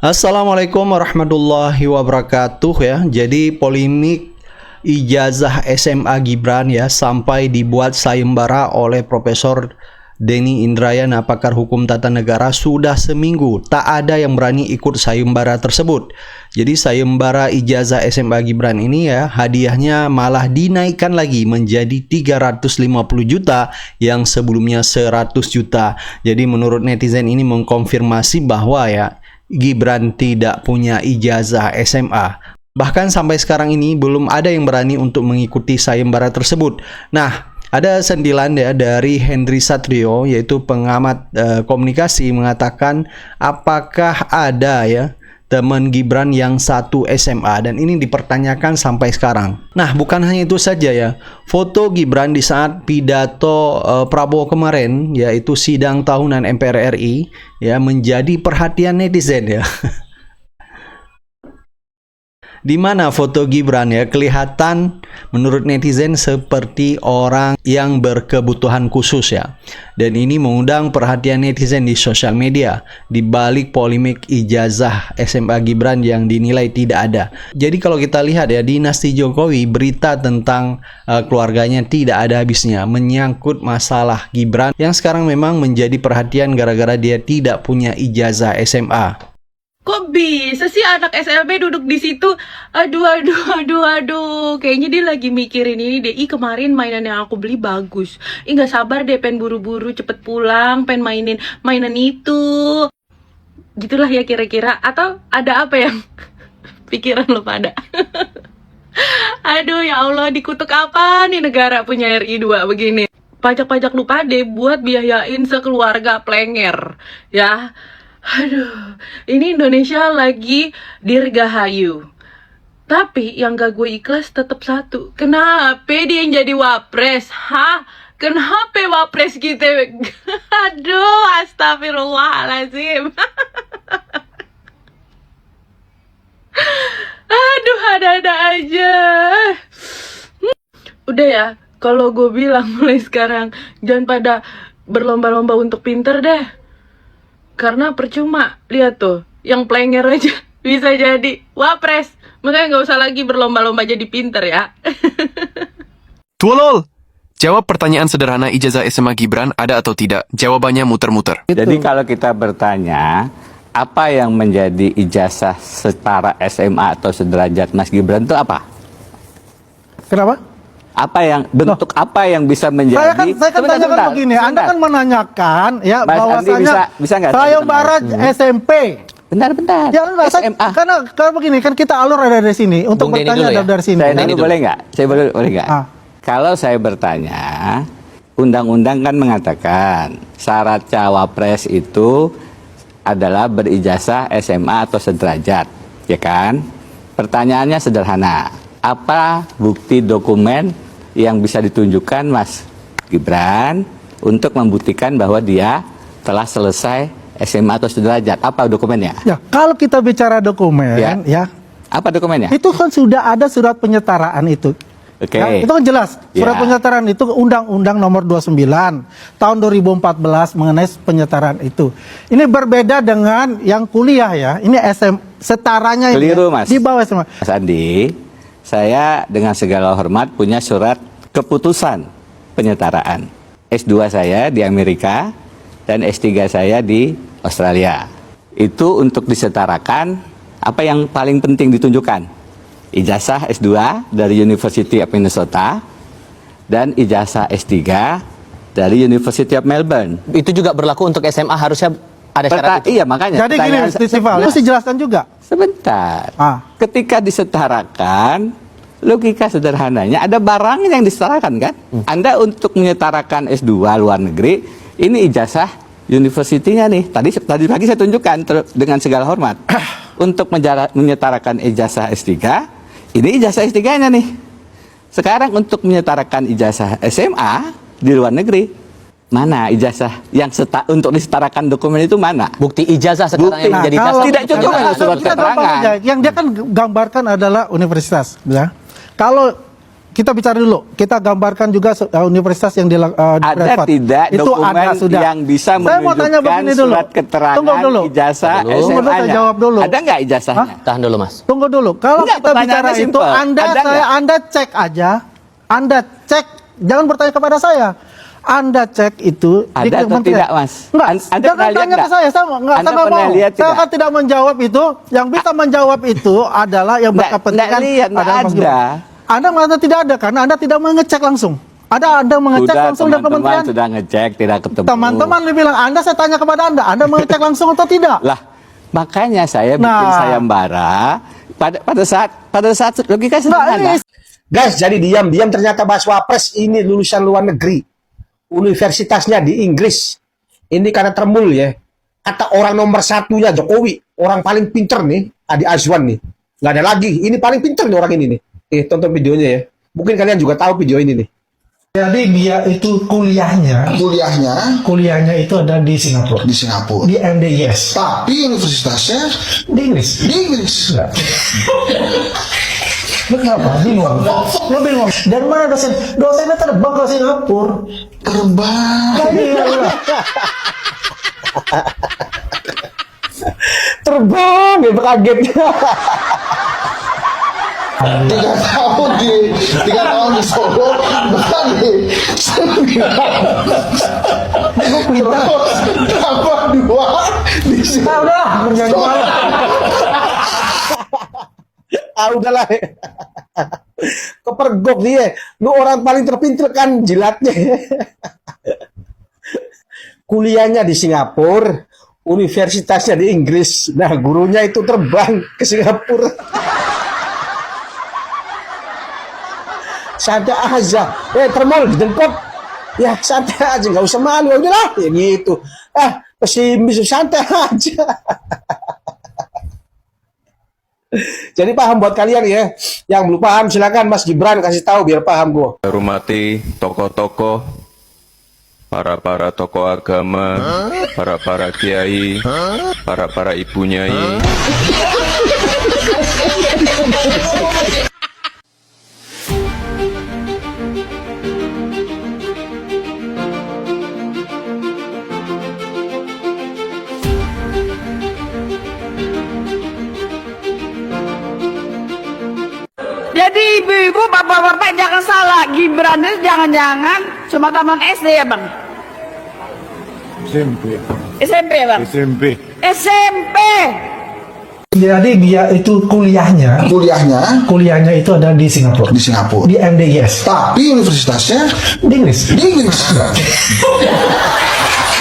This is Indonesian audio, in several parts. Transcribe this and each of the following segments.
Assalamualaikum warahmatullahi wabarakatuh ya. Jadi polemik ijazah SMA Gibran ya sampai dibuat sayembara oleh Profesor Denny Indrayana, pakar hukum tata negara. Sudah seminggu tak ada yang berani ikut sayembara tersebut. Jadi sayembara ijazah SMA Gibran ini ya, hadiahnya malah dinaikkan lagi menjadi 350 juta yang sebelumnya 100 juta. Jadi menurut netizen ini mengkonfirmasi bahwa ya Gibran tidak punya ijazah SMA. Bahkan sampai sekarang ini belum ada yang berani untuk mengikuti sayembara tersebut. Nah, ada sentilan ya dari Henry Satrio, yaitu pengamat komunikasi, mengatakan apakah ada ya teman Gibran yang satu SMA, dan ini dipertanyakan sampai sekarang. Nah, bukan hanya itu saja ya. Foto Gibran di saat pidato Prabowo kemarin, yaitu sidang tahunan MPR RI ya, menjadi perhatian netizen ya. Di mana foto Gibran ya kelihatan menurut netizen seperti orang yang berkebutuhan khusus ya. Dan ini mengundang perhatian netizen di sosial media di balik polemik ijazah SMA Gibran yang dinilai tidak ada. Jadi kalau kita lihat ya, dinasti Jokowi, berita tentang keluarganya tidak ada habisnya menyangkut masalah Gibran yang sekarang memang menjadi perhatian gara-gara dia tidak punya ijazah SMA. Kok bisa sih anak SLB duduk di situ? Aduh. Kayaknya dia lagi mikirin ini deh. Ih, kemarin mainan yang aku beli bagus. Ih, gak sabar deh, pengen buru-buru cepet pulang, pengen mainin mainan itu. Gitulah ya kira-kira. Atau ada apa yang pikiran lo pada? Aduh, ya Allah, dikutuk apa nih negara punya RI 2 begini? Pajak-pajak lupa deh buat biayain sekeluarga plenger. Ya. Aduh, ini Indonesia lagi dirgahayu. Tapi yang gak gue ikhlas tetap satu. Kenapa dia yang jadi wapres? Hah? Kenapa wapres gitu? Aduh, astagfirullahaladzim. Aduh, ada-ada aja. Udah ya, kalau gue bilang mulai sekarang jangan pada berlomba-lomba untuk pinter deh. Karena percuma, lihat tuh, yang plenger aja bisa jadi wapres. Makanya nggak usah lagi berlomba-lomba jadi pinter ya. Tuolol! Jawab pertanyaan sederhana ijazah SMA Gibran ada atau tidak. Jawabannya muter-muter. Jadi kalau kita bertanya, apa yang menjadi ijazah setara SMA atau sederajat Mas Gibran itu apa? Kenapa? Apa yang bentuk apa yang bisa menjadi? Saya kan tanyakan begini, Anda kan menanyakan ya Mas bahwasanya bisa nggak sayembara SMP. Bentar. Ya enggak, SMA. Karena begini kan kita alur ada dari sini untuk Bung Denny bertanya dulu ya. dari sini. Saya dulu boleh nggak? Saya boleh nggak? Kalau saya bertanya, undang-undang kan mengatakan syarat cawapres itu adalah berijazah SMA atau sederajat, ya kan? Pertanyaannya sederhana. Apa bukti dokumen yang bisa ditunjukkan Mas Gibran untuk membuktikan bahwa dia telah selesai SMA atau sederajat? Apa dokumennya? Ya, kalau kita bicara dokumen, ya apa dokumennya? itu kan sudah ada surat penyetaraan itu. Oke. Ya, itu kan jelas. Surat penyetaraan itu Undang-Undang Nomor 29 tahun 2014 mengenai penyetaraan itu. Ini berbeda dengan yang kuliah ya. Ini setaranya Keliru, ini Mas. di bawah SMA. Mas Andi, saya dengan segala hormat punya surat keputusan penyetaraan. S2 saya di Amerika dan S3 saya di Australia. Itu untuk disetarakan, apa yang paling penting ditunjukkan? Ijazah S2 dari University of Minnesota dan ijazah S3 dari University of Melbourne. Itu juga berlaku untuk SMA, harusnya ada syarat itu. Iya, makanya. Jadi gini, Festival, harus dijelaskan juga. Sebentar. Ketika disetarakan, logika sederhananya ada barang yang disetarakan kan? Anda untuk menyetarakan S2 luar negeri, ini ijazah universitinya nih. Tadi pagi saya tunjukkan dengan segala hormat. Untuk menyetarakan ijazah S3, ini ijazah S3-nya nih. Sekarang untuk menyetarakan ijazah SMA di luar negeri, mana ijazah yang untuk disetarakan dokumen itu mana? Bukti ijazah sekarang yang menjadi dasar. Tidak cukup dengan surat keterangan. Yang dia kan gambarkan adalah universitas, ya. Kalau kita bicara dulu. Kita gambarkan juga universitas yang di Ada privat. tidak Itu dokumen ada, sudah. yang bisa Saya mau tanya menunjukkan begini dulu. surat keterangan Tunggu dulu. ijazah Tunggu dulu, saya SMA-nya? jawab dulu. Ada nggak ijazahnya? Tahan dulu, Mas. Tunggu dulu. Kalau Enggak, kita bicara pertanyaannya itu, simpel. Ada Anda cek aja. Anda cek, jangan bertanya kepada saya. Anda cek itu di Ada atau kementerian. tidak, Mas? Enggak, Anda jangan pernah lihat tanya ke enggak? saya. Saya nggak Anda saya nggak pernah mau. lihat Saya tidak? akan tidak menjawab itu. Yang bisa menjawab itu adalah yang Nggak berkepentingan. lihat, nggak adalah Mas ada. Gibran. Anda mengatakan tidak ada karena Anda tidak mengecek langsung. Anda mengecek Sudah, langsung dari teman-teman kementerian. sudah ngecek, tidak ketemu. Teman-teman bilang, saya tanya kepada Anda mengecek langsung atau tidak? Lah, makanya saya bikin Nah. sayembara pada saat logika Nah, sederhana. ini Guys, jadi diam-diam ternyata Mas Wapres ini lulusan luar negeri. Universitasnya di Inggris. Ini karena termul ya. Kata orang nomor satunya Jokowi. Orang paling pinter nih, Adi Azwan nih. Nggak ada lagi. Ini paling pinter nih orang ini nih. Tonton videonya ya. Mungkin kalian juga tahu video ini nih. Jadi dia itu kuliahnya itu ada di Singapura, di Singapura. di MDIS, Tapi universitasnya di Inggris. di Inggris. Lu kenapa? Bingung? Lu bingung? Dan mana dosen? Dosennya terbang ke Singapura. Terbang. Terbang ya, kaget. 3 tahun di Solo, bahkan di tambah 2 di sini. Udahlah. Kepergok dia. Lu orang paling terpinter kan jilatnya. Kuliahnya di Singapura, universitasnya di Inggris. Nah, gurunya itu terbang ke Singapura. Santai aja. Termol dengkot. Ya, santai aja, nggak usah malu. Udahlah, ya gitu. Pesimis, santai aja. Jadi paham buat kalian ya. Yang belum paham silakan Mas Gibran kasih tahu biar paham gua. Hormati tokoh-tokoh, para tokoh agama, para kiai, para ibu nyai. Jadi ibu-ibu, bapak-bapak jangan salah. Gibran itu jangan-jangan cuma taman SD ya bang? SMP ya bang? SMP. Jadi dia itu kuliahnya itu ada di Singapura, Di Singapura. di MDIS, Tapi universitasnya di Inggris. di Inggris.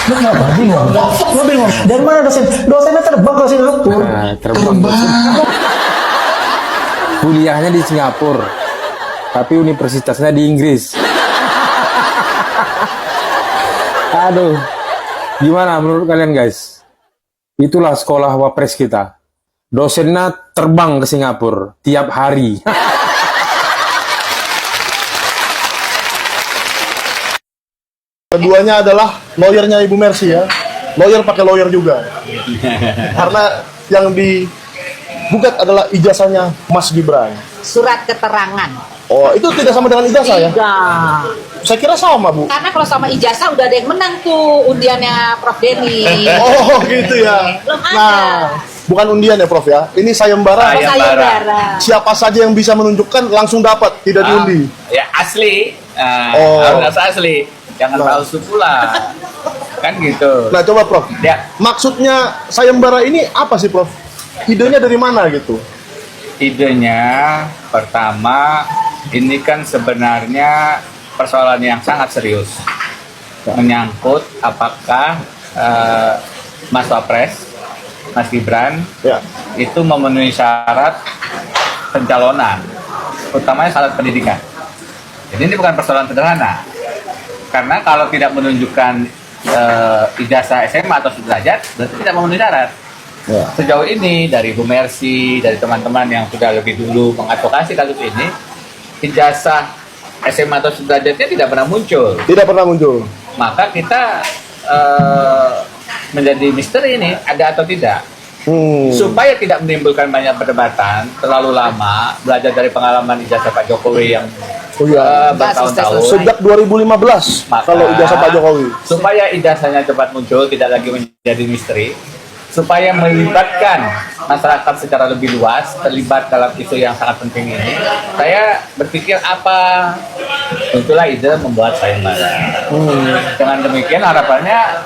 Lu kenapa? Bingung? Lu bingung? Dan mana dosen? Dosennya terbang ke Singapura. Terbang. Kuliahnya di Singapura, tapi universitasnya di Inggris. Aduh, gimana menurut kalian guys? Itulah sekolah Wapres kita. Dosennya terbang ke Singapura tiap hari. Keduanya adalah lawyernya Ibu Mercy ya. Lawyer pakai lawyer juga. Karena yang digugat adalah ijazahnya Mas Gibran. Surat keterangan. Oh, itu tidak sama dengan ijazah ya? Tidak. Saya kira sama, Bu. Karena kalau sama ijazah udah ada yang menang tuh undiannya Prof Denny. Oh, gitu ya. Belum ada. Nah, bukan undian ya, Prof ya. Ini sayembara. Sayembara. Siapa saja yang bisa menunjukkan langsung dapat, tidak diundi. Ya asli. Harus asli. Jangan palsu pula. Kan gitu. Nah, coba Prof. Ya. Maksudnya sayembara ini apa sih, Prof? Idenya dari mana gitu? Idenya pertama, ini kan sebenarnya persoalan yang sangat serius. Menyangkut apakah Mas Wapres, Mas Gibran, itu memenuhi syarat pencalonan, utamanya syarat pendidikan. Jadi ini bukan persoalan sederhana. Karena kalau tidak menunjukkan ijazah SMA atau sederajat, berarti tidak memenuhi syarat. Sejauh ini dari Bu Mercy, dari teman-teman yang sudah lebih dulu mengadvokasi kasus ini, ijazah SMA atau sederajatnya tidak pernah muncul. Tidak pernah muncul. Maka kita menjadi misteri ini, ada atau tidak. Supaya tidak menimbulkan banyak perdebatan terlalu lama, belajar dari pengalaman ijazah Pak Jokowi yang Oh iya. Bertahun-tahun. Sejak 2015 kalau ijazah Pak Jokowi. Supaya ijazahnya cepat muncul, tidak lagi menjadi misteri, supaya melibatkan masyarakat secara lebih luas, terlibat dalam isu yang sangat penting ini, saya berpikir apa muncullah ide membuat sayembara. Dengan demikian harapannya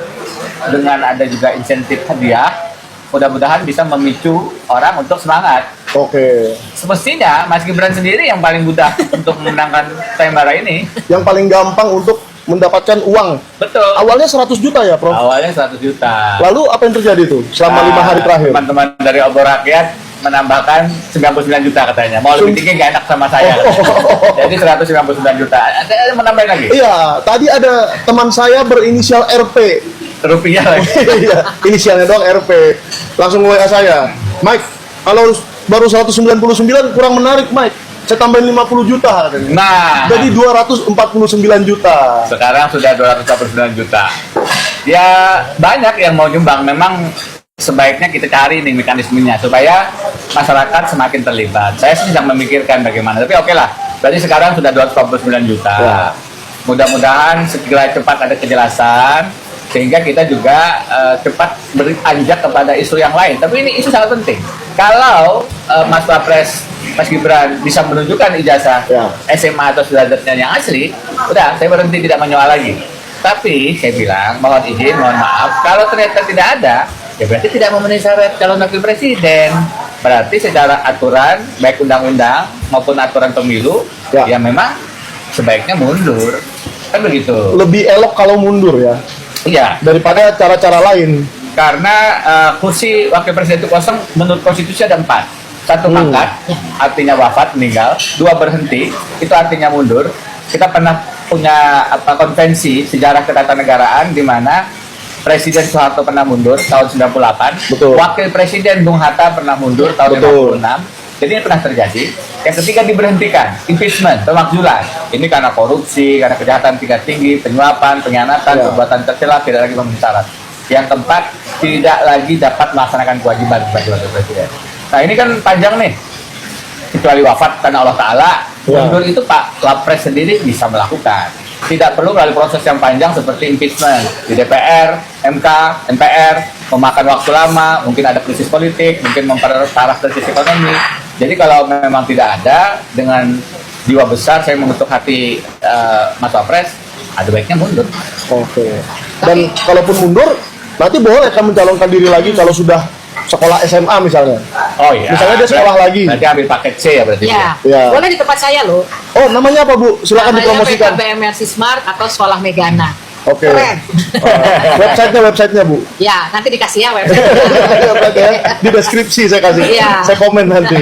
dengan ada juga insentif hadiah, mudah-mudahan bisa memicu orang untuk semangat. Oke. Semestinya Mas Gibran sendiri yang paling mudah untuk memenangkan sayembara ini. Yang paling gampang untuk mendapatkan uang. Betul. Awalnya 100 juta ya, Prof? Awalnya 100 juta. Lalu apa yang terjadi tuh selama 5 hari terakhir? Teman-teman dari Obor Rakyat menambahkan 99 juta katanya. Mau lebih tinggi nggak enak sama saya. Jadi 199 juta. Ada menambahin lagi? Iya, tadi ada teman saya berinisial RP. Rupiah lagi. Iya, inisialnya doang RP. Langsung WA saya. Mike, kalau baru 199 kurang menarik, Mike. Saya tambahin 50 juta. Nah, jadi 249 juta. Sekarang sudah 249 juta. Ya, banyak yang mau nyumbang. Memang sebaiknya kita cari nih mekanismenya supaya masyarakat semakin terlibat. Saya sedang memikirkan bagaimana. Tapi oke lah. Berarti sekarang sudah 249 juta. Ya. Mudah-mudahan segera cepat ada kejelasan sehingga kita juga cepat beranjak kepada isu yang lain. Tapi ini isu sangat penting. Kalau Mas Wapres, Mas Gibran bisa menunjukkan ijazah SMA atau sederajatnya yang asli, udah saya berhenti tidak menyoal lagi. Tapi saya bilang mohon izin, mohon maaf, kalau ternyata tidak ada, ya berarti tidak memenuhi syarat calon wakil presiden. Berarti secara aturan, baik undang-undang maupun aturan pemilu, ya memang sebaiknya mundur. Kan begitu. Lebih elok kalau mundur ya. Iya. Daripada cara-cara lain. Karena kursi wakil presiden itu kosong, menurut konstitusi ada 4. 1 mangkat, artinya wafat, meninggal. 2 berhenti, itu artinya mundur. Kita pernah punya konvensi sejarah ketatanegaraan di mana Presiden Soeharto pernah mundur tahun 98. Betul. Wakil Presiden Bung Hatta pernah mundur tahun 56. Jadi ini pernah terjadi. Yang ketiga diberhentikan, impeachment, pemakzulan. Ini karena korupsi, karena kejahatan tingkat tinggi, penyuapan, pengkhianatan, perbuatan tercela, tidak lagi memenuhi syarat. Yang keempat, tidak lagi dapat melaksanakan kewajiban sebagai wakil presiden. Nah ini kan panjang nih, kecuali wafat karena Allah Ta'ala, mundur itu Pak Wapres sendiri bisa melakukan. Tidak perlu melalui proses yang panjang seperti impeachment di DPR, MK, MPR, memakan waktu lama, mungkin ada krisis politik, mungkin memperparah krisis ekonomi. Jadi kalau memang tidak ada, dengan jiwa besar saya mengutuk hati Mas Wapres, ada baiknya mundur. Oke. Dan kalaupun mundur, nanti boleh kan mencalonkan diri lagi kalau sudah sekolah SMA misalnya. Oh iya. Misalnya dia sekolah lagi. Berarti ambil paket C ya berarti. Ya. Ya. Boleh di tempat saya loh. Oh, namanya apa Bu? Silakan dipromosikan. PKBM Mercy Smart atau Sekolah Megana. Oke. Keren. Websitenya Bu. Ya, nanti dikasih ya website. Di deskripsi saya kasih. Iya. Saya komen nanti.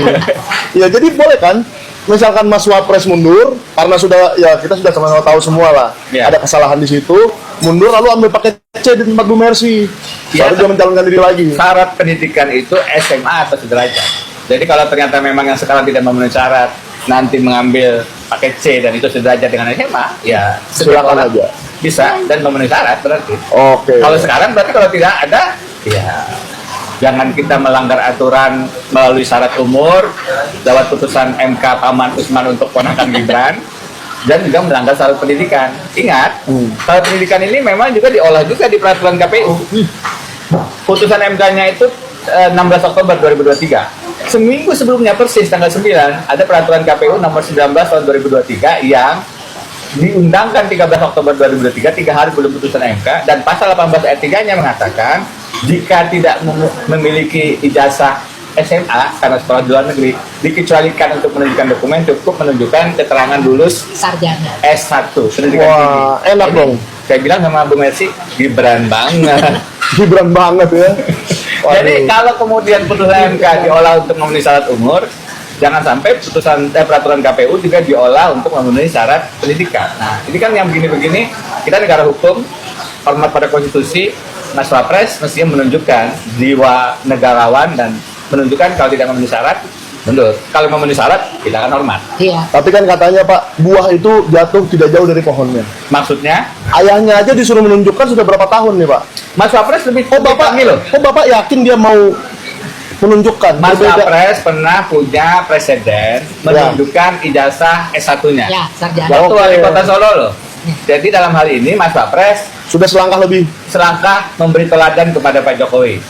Ya, jadi boleh kan? Misalkan Mas Wapres mundur karena sudah ya kita sudah sama-sama tahu semua lah. Ada kesalahan di situ, mundur lalu ambil paket C di tempat Bu Mercy. Baru dia mencalonkan diri lagi. Syarat pendidikan itu SMA atau sederajat. Jadi kalau ternyata memang yang sekarang tidak memenuhi syarat, nanti mengambil paket C dan itu sederajat dengan SMA, ya silakan aja. Bisa dan memenuhi syarat berarti. Oke. Kalau sekarang berarti kalau tidak ada, ya jangan kita melanggar aturan melalui syarat umur, lewat putusan MK Paman Usman untuk ponakan Gibran, dan juga melanggar syarat pendidikan. Ingat, syarat pendidikan ini memang juga diolah juga di peraturan KPU. Putusan MK-nya itu 16 Oktober 2023. Seminggu sebelumnya persis tanggal 9 ada peraturan KPU nomor 19 tahun 2023 yang diundangkan 13 Oktober 2023, 3 hari sebelum putusan MK, dan pasal 18 ayat 3-nya mengatakan jika tidak memiliki ijazah SMA karena sekolah di luar negeri, dikecualikan untuk menunjukkan dokumen, cukup menunjukkan keterangan lulus sarjana S1 pendidikan tinggi. Enak dong. Saya bilang sama Bu Mercy, Gibran banget. Gibran banget ya. Jadi kalau kemudian putusan MK diolah untuk memenuhi syarat umur, jangan sampai putusan peraturan KPU juga diolah untuk memenuhi syarat pendidikan. Nah, ini kan yang begini-begini, kita negara hukum, hormat pada konstitusi. Mas Wapres mestinya menunjukkan jiwa negarawan dan menunjukkan kalau tidak memenuhi syarat, mundur. Kalau memenuhi syarat, kita akan hormat. Iya. Tapi kan katanya Pak, buah itu jatuh tidak jauh dari pohonnya. Maksudnya? Ayahnya aja disuruh menunjukkan sudah berapa tahun nih Pak? Mas Wapres lebih Bapak yakin dia mau menunjukkan. Mas Berbeda. Wapres pernah punya presiden menunjukkan ijazah S1-nya. Ya, sarjana. Waktu Oke. wali kota Solo loh. Jadi dalam hal ini Mas Wapres Sudah selangkah lebih. selangkah memberi teladan kepada Pak Jokowi.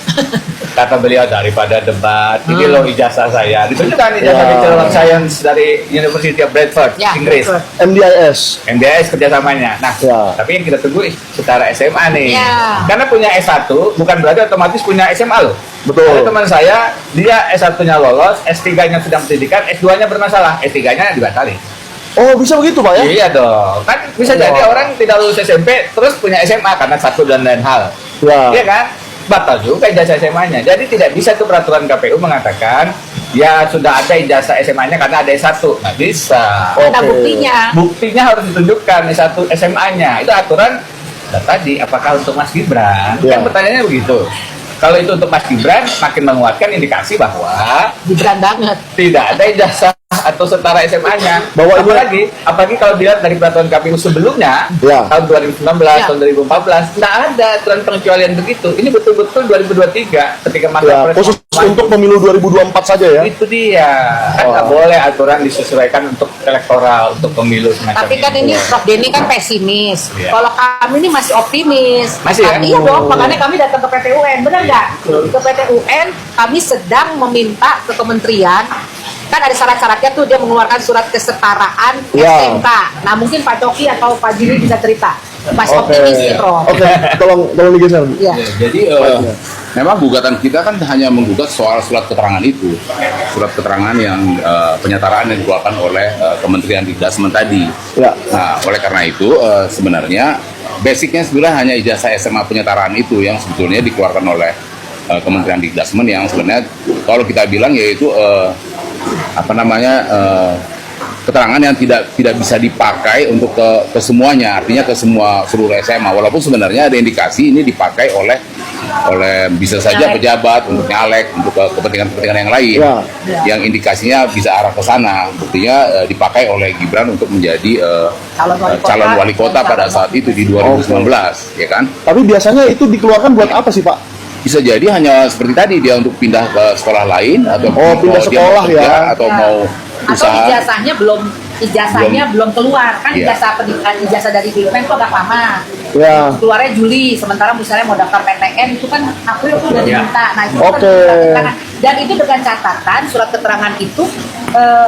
Kata beliau, daripada debat, ini loh ijazah saya. Ditunjukkan ijazah Bachelor of Science dari University of Bradford, Inggris. MDIS. MDIS kerjasamanya. Nah, tapi yang kita tunggu secara SMA nih. Karena punya S1 bukan berarti otomatis punya SMA loh. Betul. Ada teman saya, dia S1-nya lolos, S3-nya sedang pendidikan, S2-nya bermasalah, S3-nya dibatalin. Oh, bisa begitu, Pak ya? Iya dong. Kan bisa jadi orang tidak lulus SMP terus punya SMA karena satu dan lain hal. Iya kan? Batal juga ijazah SMA-nya. Jadi tidak bisa tuh peraturan KPU mengatakan ya sudah ada ijazah SMA-nya karena ada S1. Nggak bisa. Ada buktinya. Buktinya harus ditunjukkan S1 SMA-nya. Itu aturan tadi apakah untuk Mas Gibran? Kan pertanyaannya begitu. Kalau itu untuk Mas Gibran, makin menguatkan indikasi bahwa Gibran banget. tidak ada ijazah atau setara SMA-nya. Bahwa apalagi kalau dilihat dari peraturan KPU sebelumnya, tahun 2019, tahun 2014, tidak ada aturan pengecualian begitu. Ini betul-betul 2023 ketika masa Khusus untuk pemilu 2024 saja ya? Itu dia. Kan nggak boleh aturan disesuaikan untuk elektoral, untuk pemilu semacam Tapi kan ini Prof Denny kan pesimis. Kalau kami ini masih optimis. Masih ya? Iya dong, makanya kami datang ke PT UN, benar nggak? Ke PT UN kami sedang meminta ke kementerian, kan ada syarat-syaratnya tuh, dia mengeluarkan surat kesetaraan SMK. Nah mungkin Pak Coki atau Pak Jimmy bisa cerita. Masih optimis nih Prof. Oke, tolong digeser. Iya. Jadi memang gugatan kita kan hanya menggugat soal surat keterangan itu, surat keterangan yang penyetaraan yang dikeluarkan oleh Kementerian Dikdasmen tadi. Nah, oleh karena itu sebenarnya basicnya sebenarnya hanya ijazah SMA penyetaraan itu yang sebetulnya dikeluarkan oleh Kementerian Dikdasmen yang sebenarnya kalau kita bilang yaitu keterangan yang tidak bisa dipakai untuk ke semuanya, artinya ke seluruh SMA, walaupun sebenarnya ada indikasi ini dipakai oleh bisa saja pejabat untuk nyalek, untuk kepentingan yang lain yang indikasinya bisa arah ke sana, buktinya dipakai oleh Gibran untuk menjadi calon wali kota pada saat itu di 2019, ya kan? Tapi biasanya itu dikeluarkan buat apa sih, Pak? Bisa jadi hanya seperti tadi, dia untuk pindah ke sekolah lain atau pindah sekolah ya, atau mau Atau ijazahnya belum keluar kan. Ijazah pendidikan, ijazah dari BUMN itu agak lama. Keluarnya Juli, sementara misalnya mau daftar PTN itu kan April tuh udah diminta. Nah itu kan surat keterangan. Dan itu dengan catatan surat keterangan itu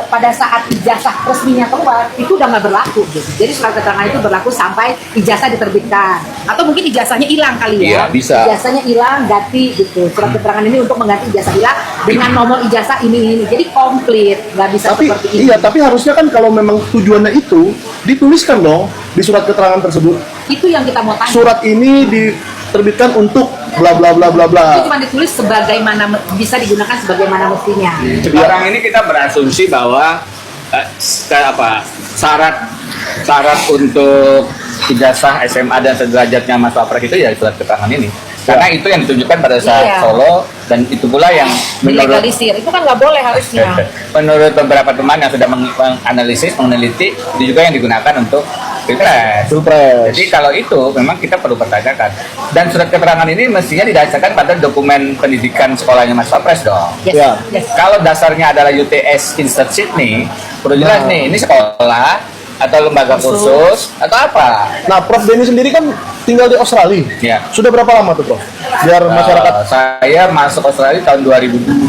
pada saat ijazah resminya keluar itu udah nggak berlaku gitu. Jadi surat keterangan itu berlaku sampai ijazah diterbitkan. Atau mungkin ijazahnya hilang kali ya. Iya, bisa. Ijazahnya hilang, ganti gitu. Surat keterangan ini untuk mengganti ijazah hilang dengan nomor ijazah ini. Jadi komplit, nggak bisa seperti ini. Iya, tapi harusnya kan kalau memang tujuannya itu dituliskan dong di surat keterangan tersebut. Itu yang kita mau tanya. Surat ini diterbitkan untuk bla bla bla bla bla. Itu cuma ditulis sebagaimana bisa digunakan sebagaimana mestinya. Sekarang ini kita berasumsi bahwa syarat untuk ijazah SMA dan sederajatnya Mas Wapres itu ya surat keterangan ini. Karena itu yang ditunjukkan pada saat Solo, dan itu pula yang dilegalisir. Itu kan nggak boleh harusnya. Menurut beberapa teman yang sudah menganalisis, meneliti, itu juga yang digunakan untuk Pilpres. Jadi kalau itu memang kita perlu pertanyakan. Dan surat keterangan ini mestinya didasarkan pada dokumen pendidikan sekolahnya Mas Wapres dong. Kalau dasarnya adalah UTS Insert Sydney, perlu jelas nih, ini sekolah atau lembaga khusus atau apa? Nah, Prof Denny sendiri kan tinggal di Australia. Ya. Sudah berapa lama tuh, Prof? Biar masyarakat. Saya masuk Australia tahun 2002.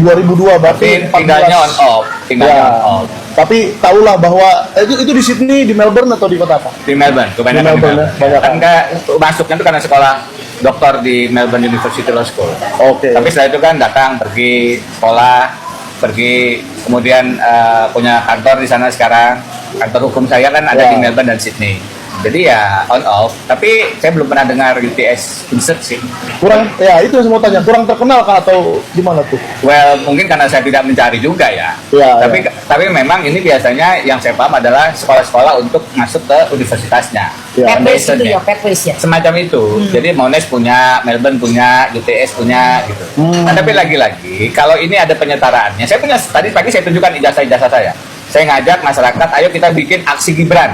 2002 berarti tinggalnya on off. On off. Tapi tahulah bahwa itu di Sydney, di Melbourne atau di kota apa? Di Melbourne, kebanyakan di Melbourne. Masuknya itu karena sekolah doktor di Melbourne University Law School. Tapi setelah itu kan datang, pergi sekolah, kemudian punya kantor di sana sekarang. Kantor hukum saya kan ada di Melbourne dan Sydney. Jadi ya on off. Tapi saya belum pernah dengar UTS Insert sih. Kurang, ya itu yang saya mau tanya. Kurang terkenal kan atau gimana tuh? Well, mungkin karena saya tidak mencari juga ya. Tapi memang ini biasanya yang saya paham adalah sekolah-sekolah untuk masuk ke universitasnya. Pathways itu ya, pathways ya. Semacam itu. Jadi Monash punya, Melbourne punya, UTS punya gitu. Nah, tapi lagi-lagi kalau ini ada penyetaraannya. Saya punya, tadi pagi saya tunjukkan ijazah-ijazah saya. Saya ngajak masyarakat, ayo kita bikin aksi Gibran.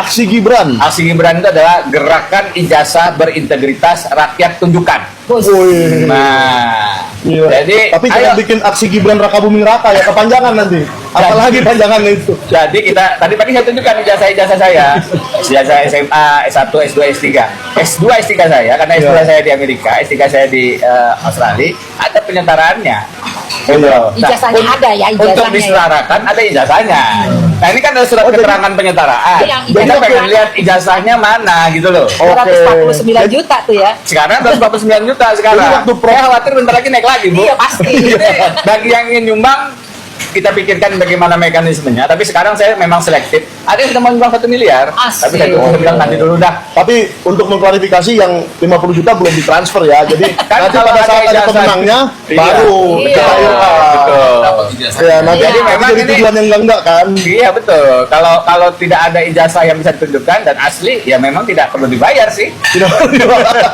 Aksi Gibran. Aksi Gibran itu adalah gerakan ijazah berintegritas rakyat tunjukkan. Wih. Nah, Iya. jadi Tapi jangan bikin aksi Gibran Raka Buming Raka ya, kepanjangan nanti. Apalagi panjangan itu. Jadi kita tadi pagi saya tunjukkan ijazah saya, ijazah SMA, S1, S2, S3. S2, S3 saya karena S2 saya di Amerika, S3 saya di Australia, ada penyetaraannya. Ijazahnya ada ya, Untuk ijazahnya disetarakan ada ijazahnya. Nah ini kan ada surat keterangan penyetaraan. Yang Jadi kita ijazah pengen lihat ijazahnya mana gitu loh. 249 juta tuh ya. Sekarang 249 juta sekarang. Jadi waktu Saya khawatir bentar lagi naik lagi, Bu. Iya, pasti. Jadi, bagi yang ingin nyumbang, kita pikirkan bagaimana mekanismenya. Tapi sekarang saya memang selektif. Ada yang sudah mau nyumbang 1 miliar. Tapi saya bilang nanti dulu dah. Tapi untuk mengklarifikasi yang 50 juta belum ditransfer ya. Jadi Kan nanti kalau pada ada saat ada ijazah- pemenangnya Iya. baru Iya. dicairkan. Betul. Ya, nanti Jadi memang jadi ini- tujuan yang enggak kan. Iya betul. Kalau tidak ada ijazah yang bisa ditunjukkan dan asli, ya memang tidak perlu dibayar sih. Tidak perlu dibayar.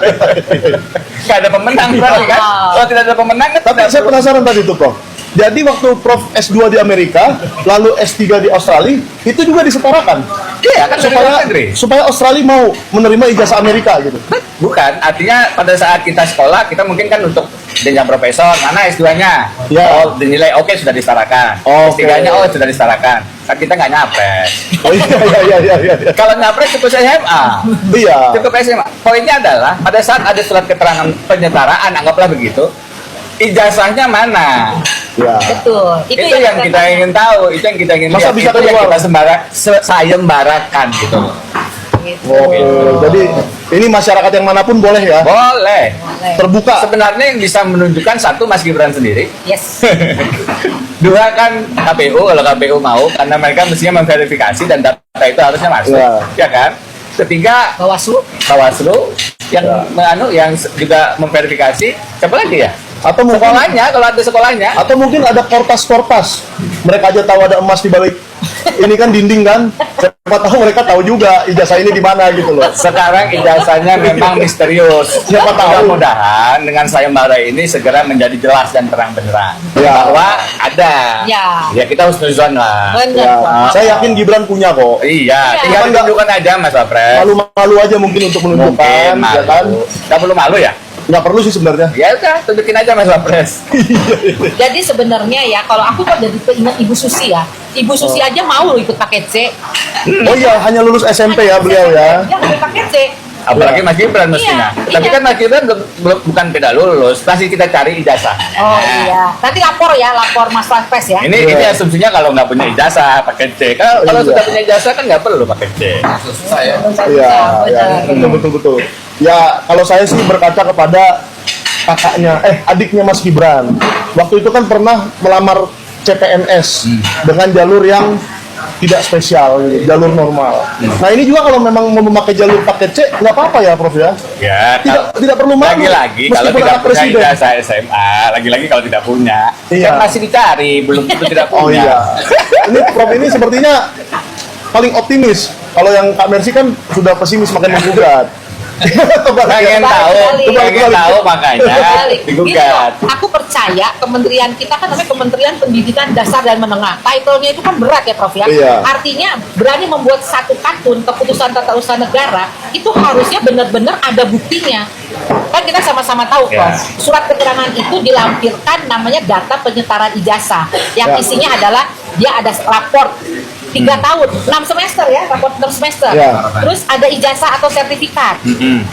Nggak ada pemenang berarti kan? Kalau tidak ada pemenang, kan Tapi saya penasaran tadi tuh, Prof. Jadi waktu Prof S2 di Amerika, lalu S3 di Australia, itu juga disetarakan. Iya, kan dari luar negeri. supaya Australia mau menerima ijazah Amerika gitu. Bukan, artinya pada saat kita sekolah, kita mungkin kan untuk jenjang profesor, mana S2-nya? Ya. Oh, dinilai oke sudah disetarakan. Oke. S3-nya oh sudah disetarakan. Kan kita nggak nyapres. Oh iya. Kalau nyapres cukup SMA. Iya. Cukup SMA. Poinnya adalah pada saat ada surat keterangan penyetaraan, anggaplah begitu, ijazahnya mana? Ya. Betul. Itu yang kita ingin tahu, itu yang kita ingin Masa lihat, bisa itu yang keluar? kita sayembarakan gitu. Oke. Jadi ini masyarakat yang manapun boleh ya? Boleh. Terbuka. Sebenarnya yang bisa menunjukkan satu Mas Gibran sendiri. Yes. Dua kan KPU, kalau KPU mau, karena mereka mestinya memverifikasi dan data itu harusnya masuk, ya kan? Ketiga Bawaslu yang yang juga memverifikasi. Siapa lagi ya? Atau mungkin, sekolahnya, kalau ada sekolahnya. Atau mungkin ada kortas. Mereka aja tahu ada emas di balik ini kan dinding kan. Siapa tahu mereka tahu juga ijazah ini di mana gitu loh. Sekarang ijazahnya memang misterius. Siapa tahu. Mudah-mudahan dengan sayembara ini segera menjadi jelas dan terang benderang bahwa ada. Ya. Kita harus nuzon lah. Benar. Ya, saya yakin Gibran punya kok. Iya, tinggal tunjukkan aja Mas Wapres. Malu-malu aja mungkin untuk menunjukkan, ya kan? Nggak perlu malu ya? Nggak perlu sih sebenarnya. Ya udah, tunjukin aja Mas Wapres. Jadi sebenarnya ya kalau aku kan jadi ingat Ibu Susi ya. Ibu Susi aja mau loh ikut paket C. Oh iya, hanya lulus SMP ya beliau ya. Dia ambil paket C. Apalagi Mas Gibran mestinya. Iya, Tapi kan Mas Gibran bukan tidak lulus, pasti kita cari ijazah. Oh iya. Nanti lapor Mas Wapres ya. Ini asumsinya kalau nggak punya ijazah pakai C. Kalau sudah punya ijazah kan nggak perlu pakai C. Iya, betul. Ya, kalau saya sih berkaca kepada kakaknya, adiknya Mas Gibran. Waktu itu kan pernah melamar CPNS dengan jalur yang tidak spesial, gitu, jalur normal. Nah ini juga kalau memang mau memakai jalur paket C, nggak apa-apa ya, Prof ya? Ya, tidak perlu malu. Lagi-lagi kalau meskipun tidak anak punya presiden. ijazah SMA, lagi-lagi kalau tidak punya, Iya. kan masih dicari, belum tentu tidak punya. Oh iya. Ini Prof ini sepertinya paling optimis. Kalau yang Kak Mercy kan sudah pesimis makin menggugat. Pengen tahu makanya digugat. Aku percaya kementerian kita kan namanya Kementerian Pendidikan Dasar dan Menengah. Title-nya itu kan berat ya Prof ya. Iya. Artinya berani membuat satu kartun keputusan tata usaha negara itu harusnya benar-benar ada buktinya. Kan kita sama-sama tahu Prof. Surat keterangan itu dilampirkan namanya data penyetaraan ijazah yang isinya adalah dia ada raport 3 tahun, 6 semester ya, raport 6 semester. Terus ada ijazah atau sertifikat.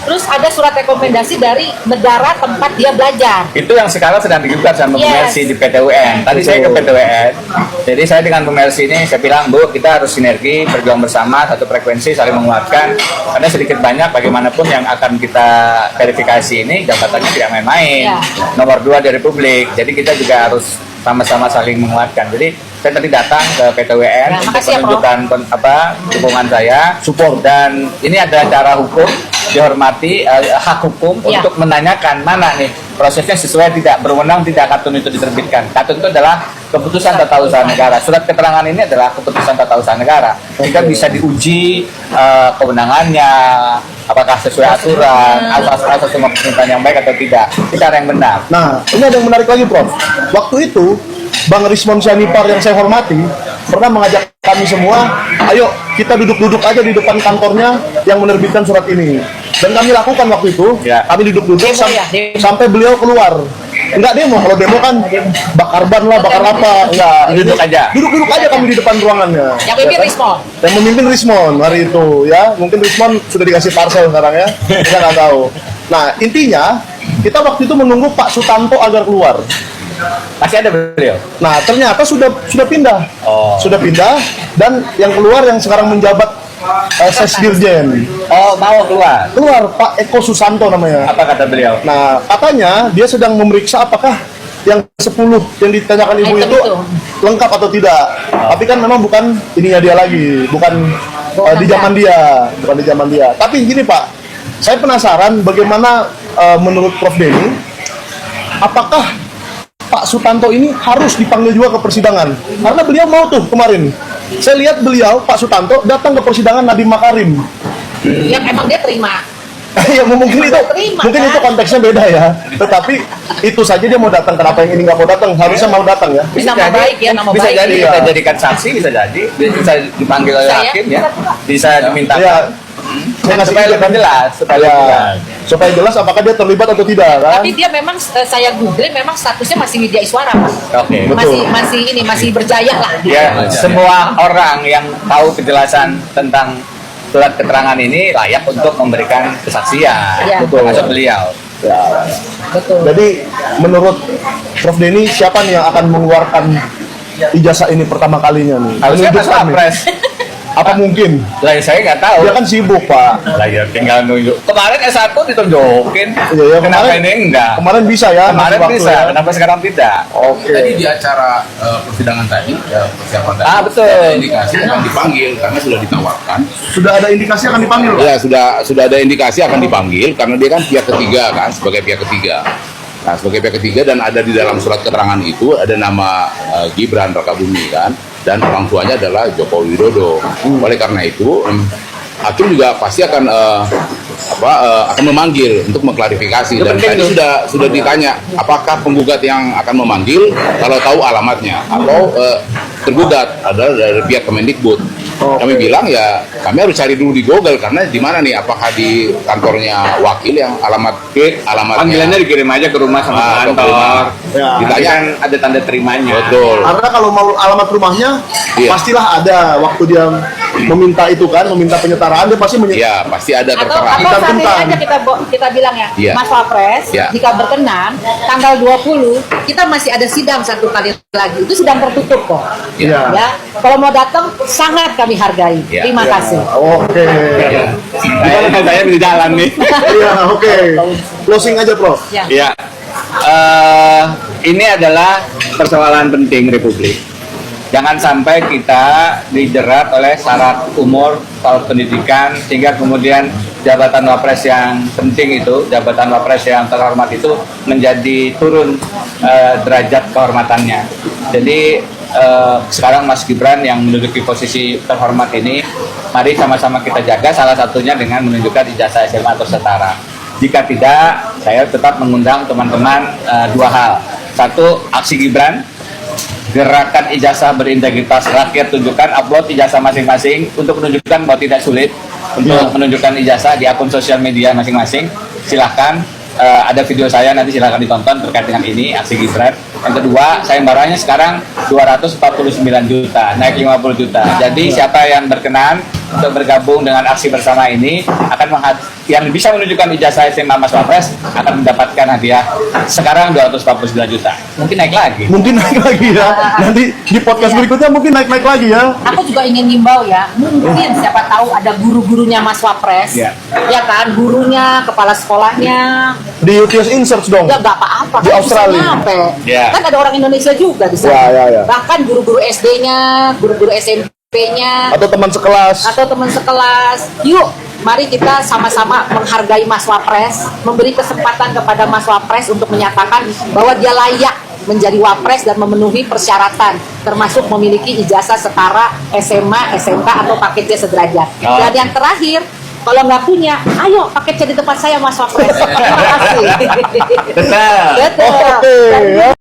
Terus ada surat rekomendasi dari negara tempat dia belajar. Itu yang sekarang sedang digugat sama Pemersi di PT UN. Tadi saya ke PT UN. Jadi saya dengan Pemersi ini saya bilang, Bu, kita harus sinergi, berjuang bersama, satu frekuensi, saling menguatkan. Karena sedikit banyak bagaimanapun yang akan kita verifikasi ini jabatannya tidak main-main. Nomor 2 di Republik. Jadi kita juga harus sama-sama saling menguatkan. Jadi saya tadi datang ke PTWN untuk menunjukkan dukungan saya, support, dan ini ada cara hukum dihormati, hak hukum untuk menanyakan mana nih prosesnya sesuai tidak, berwenang tidak kartun itu diterbitkan. Kartun itu adalah keputusan tata usaha negara. Surat keterangan ini adalah keputusan tata usaha negara. Jika bisa diuji kewenangannya, apakah sesuai aturan, asas semua pemerintahan yang baik atau tidak, cara yang benar. Nah, ini ada yang menarik lagi, Prof. Waktu itu Bang Rismon Syanipar yang saya hormati pernah mengajak kami semua, ayo kita duduk-duduk aja di depan kantornya yang menerbitkan surat ini. Dan kami lakukan waktu itu, kami duduk-duduk sampai beliau keluar. Enggak demo, kalau demo kan bakar ban lah, bakar apa, enggak. Duduk aja. Duduk-duduk aja kami di depan ruangannya. Yang pimpin Rismon. Yang memimpin Rismon hari itu ya, mungkin Rismon sudah dikasih parcel sekarang ya, kita nggak tahu. Nah intinya kita waktu itu menunggu Pak Sutanto agar keluar. Masih ada beliau? Nah ternyata sudah pindah, sudah pindah dan yang keluar yang sekarang menjabat Sesdirjen. Oh mau keluar? Keluar Pak Eko Susanto namanya. Apa kata beliau? Nah katanya dia sedang memeriksa apakah yang 10 yang ditanyakan ibu itu lengkap atau tidak. Tapi kan memang bukan ininya dia lagi, bukan di zaman dia, bukan di zaman dia. Tapi gini Pak, saya penasaran bagaimana menurut Prof Denny, apakah Pak Sutanto ini harus dipanggil juga ke persidangan? Karena beliau mau tuh kemarin. Saya lihat beliau, Pak Sutanto, datang ke persidangan Nadiem Makarim. Yang emang dia terima. Ya mungkin itu konteksnya beda ya. Tetapi itu saja dia mau datang. Kenapa yang ini nggak mau datang? Harusnya mau datang ya. Bisa nama baik ya, nama bisa baik. jadi kita jadikan saksi, bisa jadi bisa dipanggil oleh hakim ya, bisa diminta. Saya ngasih supaya lebih jelas, supaya jelas apakah dia terlibat atau tidak kan? Tapi dia memang saya google memang statusnya masih Widya Iswara Pak. Oke. Masih berjaya lah. Ya, semua orang yang tahu kejelasan tentang surat keterangan ini layak untuk memberikan kesaksian, termasuk beliau. Betul. Jadi menurut Prof Denny siapa nih yang akan mengeluarkan ijazah ini pertama kalinya nih? Harusnya Mas Wapres. Apa mungkin? Lah saya nggak tahu. Dia kan sibuk Pak. Lah ya tinggal nunjuk. Kemarin S1 ditunjukin. Iya, kenapa ini enggak? Kemarin bisa ya. Kemarin bisa. Ya. Kenapa sekarang tidak? Oke. Tadi di acara persidangan tadi, persiapan tadi. Betul. Ada indikasi akan dipanggil karena sudah ditawarkan. Sudah ada indikasi akan dipanggil? Ya sudah ada indikasi akan dipanggil karena dia kan pihak ketiga kan, sebagai pihak ketiga. Nah, sebagai pihak ketiga dan ada di dalam surat keterangan itu ada nama Gibran Rakabumi kan, dan orang tuanya adalah Joko Widodo. Oleh karena itu, hakim juga pasti akan akan memanggil untuk mengklarifikasi. Dan tadi sudah ditanya apakah penggugat yang akan memanggil kalau tahu alamatnya atau tergugat adalah dari pihak Kemendikbud. Kami bilang ya kami harus cari dulu di Google karena di mana nih, apakah di kantornya wakil yang alamatnya panggilannya dikirim aja ke rumah sama kantor. Ya. Ditanya kan ada tanda terimanya. Betul. Karena kalau mau alamat rumahnya pastilah ada waktu dia meminta itu kan, meminta penyetaraan dia pasti pasti ada tertera. Atau seandainya aja kita bilang ya, Mas Wapres, jika berkenan tanggal 20 kita masih ada sidang satu kali lagi. Itu sidang tertutup kok. Ya. Kalau mau datang sangat kami hargai. Terima kasih. Oke. Gimana saya di jalan nih? Iya, oke. Closing aja, Prof. Ya. Ini adalah persoalan penting Republik. Jangan sampai kita dijerat oleh syarat umur soal pendidikan sehingga kemudian jabatan wapres yang penting itu, jabatan wapres yang terhormat itu menjadi turun derajat kehormatannya. Jadi sekarang Mas Gibran yang menduduki posisi terhormat ini, mari sama-sama kita jaga, salah satunya dengan menunjukkan ijazah SMA atau setara. Jika tidak, saya tetap mengundang teman-teman dua hal. Satu, aksi Gibran, gerakan ijazah berintegritas rakyat, tunjukkan, upload ijazah masing-masing untuk menunjukkan bahwa tidak sulit untuk menunjukkan ijazah di akun sosial media masing-masing. Silahkan, ada video saya nanti silahkan ditonton terkait dengan ini, aksi Gibran. Yang kedua, sayembaranya sekarang 249 juta, naik 50 juta. Jadi siapa yang berkenan untuk bergabung dengan aksi bersama ini yang bisa menunjukkan ijazah SMA Mas Wapres akan mendapatkan hadiah sekarang 249 juta. Mungkin naik lagi. Mungkin naik lagi ya. Nanti di podcast berikutnya mungkin naik lagi ya. Aku juga ingin ngimbau ya, mungkin siapa tahu ada guru-gurunya Mas Wapres, ya kan, gurunya, kepala sekolahnya. Di UTS Insearch dong. Ya nggak apa-apa. Di Australia. Kan ada orang Indonesia juga di sana. Bahkan guru-guru SD-nya, guru-guru SMP-nya. Atau teman sekelas. Yuk, mari kita sama-sama menghargai Mas Wapres, memberi kesempatan kepada Mas Wapres untuk menyatakan bahwa dia layak menjadi Wapres dan memenuhi persyaratan, termasuk memiliki ijazah setara SMA, SMK atau paket C sederajat. Dan yang terakhir, kalau nggak punya, ayo paket C di tempat saya Mas Wapres. Terima kasih. Betul. Betul.